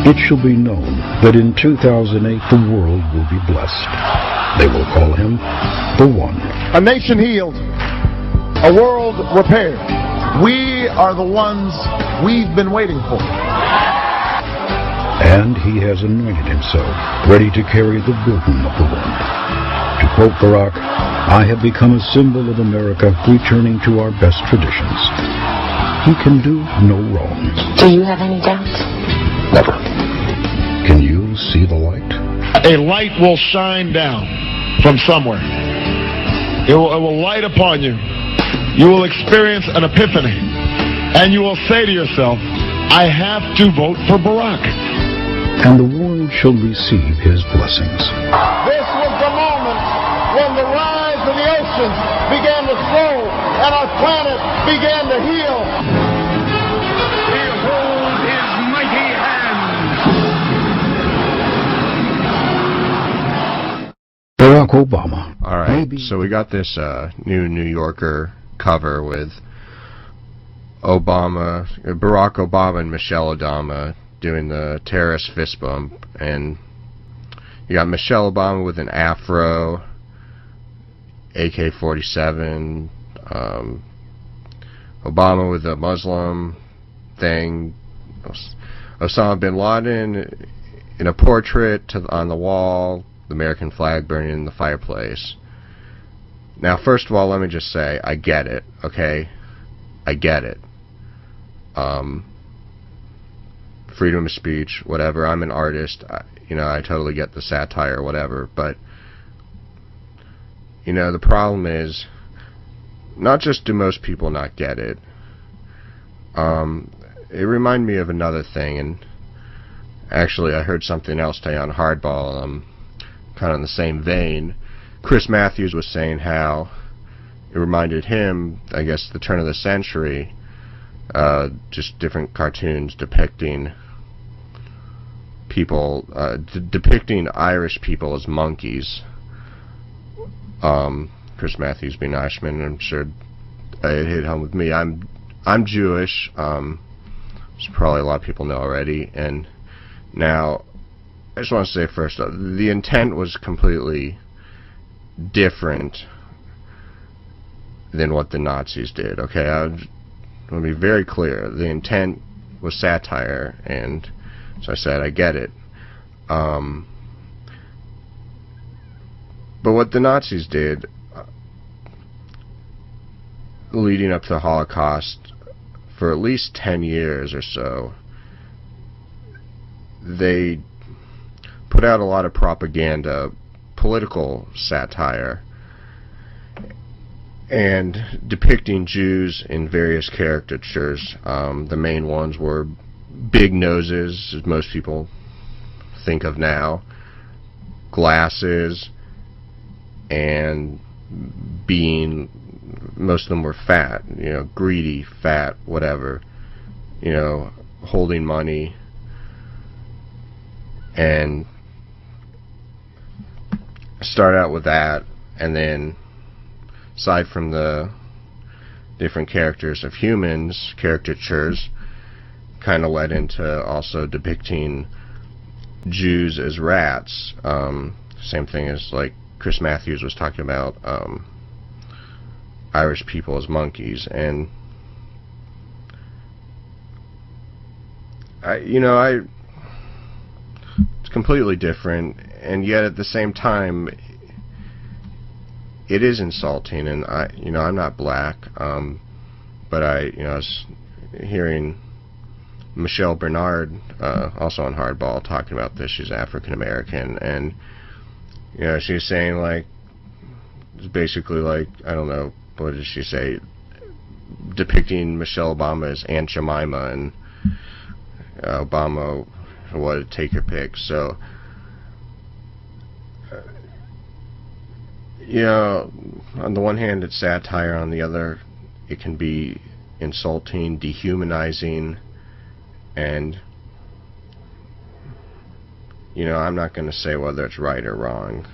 It shall be known that in 2008 the world will be blessed. They will call him the One. A nation healed, a world repaired. We are the ones we've been waiting for. And he has anointed himself, ready to carry the burden of the one. To quote Barack, I have become a symbol of America, returning to our best traditions. He can do no wrongs. Do you have any doubts? Never. Can you see the light? A light will shine down from somewhere. It will light upon you. You will experience an epiphany. And you will say to yourself, I have to vote for Barack. And the one shall receive his blessings. This was the moment when the rise of the oceans began to slow and our planet began to heal. Behold his mighty hand. Barack Obama. All right, so we got this new New Yorker cover with Barack Obama and Michelle Obama doing the terrorist fist bump, and you got Michelle Obama with an afro, AK-47, Obama with a Muslim thing, Osama bin Laden in a portrait on the wall, the American flag burning in the fireplace. Now, first of all, let me just say, I get it, okay? I get it. Freedom of speech, whatever. I'm an artist. I totally get the satire, whatever. But, the problem is, not just do most people not get it. It reminded me of another thing, and actually I heard something else today on Hardball, kind of in the same vein. Chris Matthews was saying how it reminded him, I guess, the turn of the century, just different cartoons depicting people, depicting Irish people as monkeys. Chris Matthews being Irishman, I'm sure it hit home with me. I'm Jewish, which probably a lot of people know already, and now I just want to say first, the intent was completely different than what the Nazis did, okay? I want to be very clear. The intent was satire, and so I said, I get it. But what the Nazis did, leading up to the Holocaust, for at least 10 years or so, they put out a lot of propaganda, political satire, and depicting Jews in various caricatures. The main ones were big noses, as most people think of now, glasses, and being, most of them were fat, greedy, fat, whatever, holding money, and start out with that, and then aside from the different characters of humans, caricatures, kind of led into also depicting Jews as rats. Same thing as like Chris Matthews was talking about Irish people as monkeys, and it's completely different, and yet at the same time it is insulting. And I'm not black, but I was hearing Michelle Bernard, also on Hardball, talking about this. She's African American, and she's saying, like, it's basically like, I don't know, what did she say, depicting Michelle Obama as Aunt Jemima, and Obama, what, take your pick. So on the one hand it's satire, on the other it can be insulting, dehumanizing, and I'm not going to say whether it's right or wrong.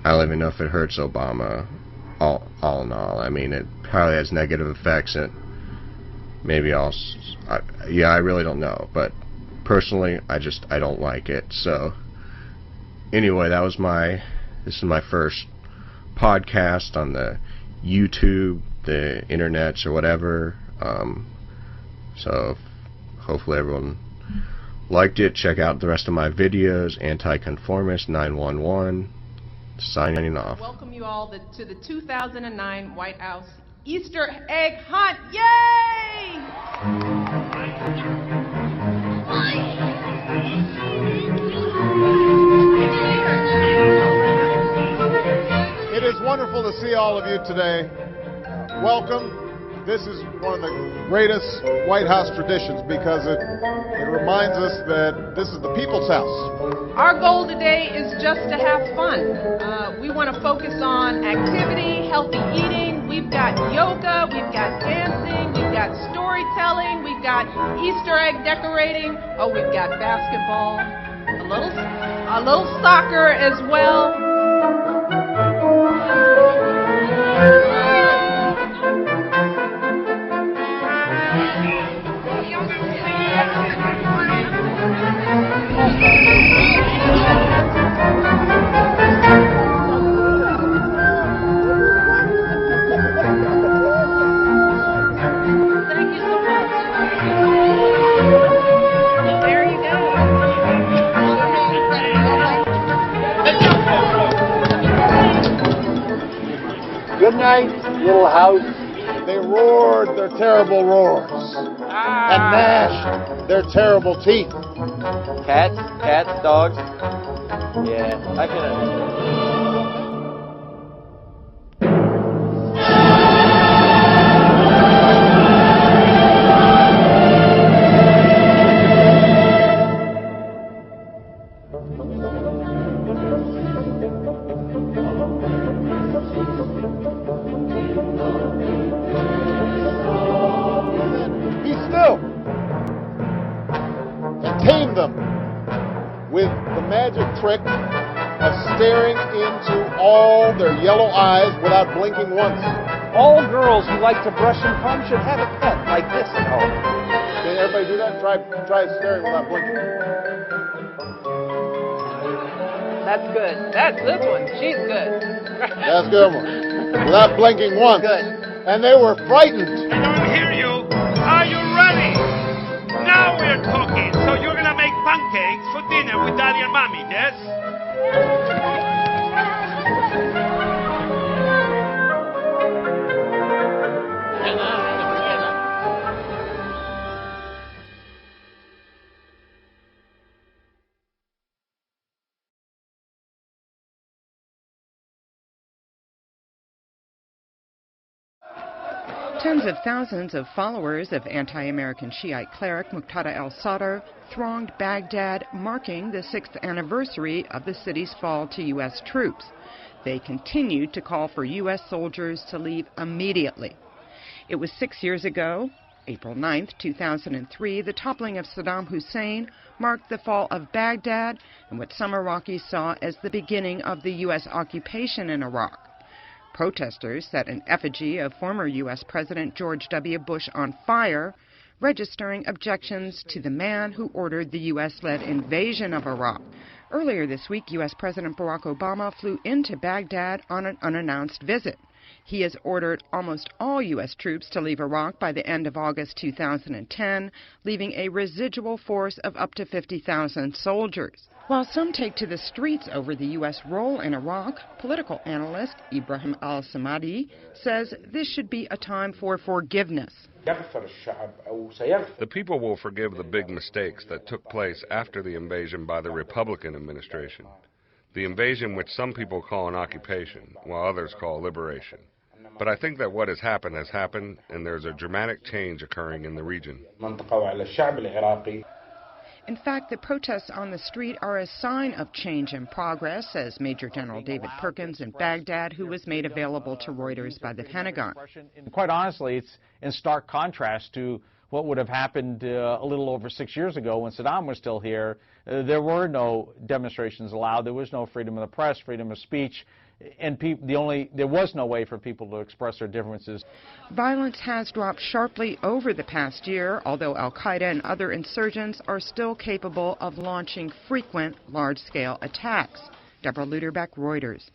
I don't even know if it hurts Obama, all in all. I mean, it probably has negative effects maybe yeah, I really don't know, but personally, I don't like it. So anyway, this is my first podcast on the YouTube, the internets, or whatever. So hopefully everyone liked it. Check out the rest of my videos. Anti-conformist 911. Signing off. Welcome you all to the 2009 White House Easter egg hunt. Yay! It is wonderful to see all of you today. Welcome. This is one of the greatest White House traditions because it reminds us that this is the people's house. Our goal today is just to have fun. We want to focus on activity, healthy eating. We've got yoga, we've got dancing, we've got storytelling, we've got Easter egg decorating. Oh, we've got basketball, a little soccer as well. Good night, little house. They roared their terrible roars and gnashed their terrible teeth. Cats, dogs. Yeah, I can understand. Tame them with the magic trick of staring into all their yellow eyes without blinking once. All girls who like to brush and comb should have a pet like this at home. Can everybody do that? Try staring without blinking. That's good. That's this one. She's good. That's a good one. Without blinking once. Good. And they were frightened. I don't hear you. Are you ready? Now we're talking. So you're gonna make pancakes for dinner with Daddy and Mommy, yes? Tens of thousands of followers of anti-American Shiite cleric Muqtada al-Sadr thronged Baghdad, marking the 6th anniversary of the city's fall to U.S. troops. They continued to call for U.S. soldiers to leave immediately. It was 6 years ago, April 9, 2003, the toppling of Saddam Hussein marked the fall of Baghdad and what some Iraqis saw as the beginning of the U.S. occupation in Iraq. Protesters set an effigy of former U.S. President George W. Bush on fire, registering objections to the man who ordered the U.S.-led invasion of Iraq. Earlier this week, U.S. President Barack Obama flew into Baghdad on an unannounced visit. He has ordered almost all U.S. troops to leave Iraq by the end of August 2010, leaving a residual force of up to 50,000 soldiers. While some take to the streets over the U.S. role in Iraq, political analyst Ibrahim al-Samadi says this should be a time for forgiveness. The people will forgive the big mistakes that took place after the invasion by the Republican administration. The invasion which some people call an occupation, while others call liberation. But I think that what has happened, and there's a dramatic change occurring in the region. In fact, the protests on the street are a sign of change and progress, says Major General David Perkins in Baghdad, who was made available to Reuters by the Pentagon. Quite honestly, it's in stark contrast to what would have happened a little over 6 years ago when Saddam was still here. There were no demonstrations allowed. There was no freedom of the press, freedom of speech, and there was no way for people to express their differences. Violence has dropped sharply over the past year, although al-Qaeda and other insurgents are still capable of launching frequent large-scale attacks. Deborah Luderbeck, Reuters.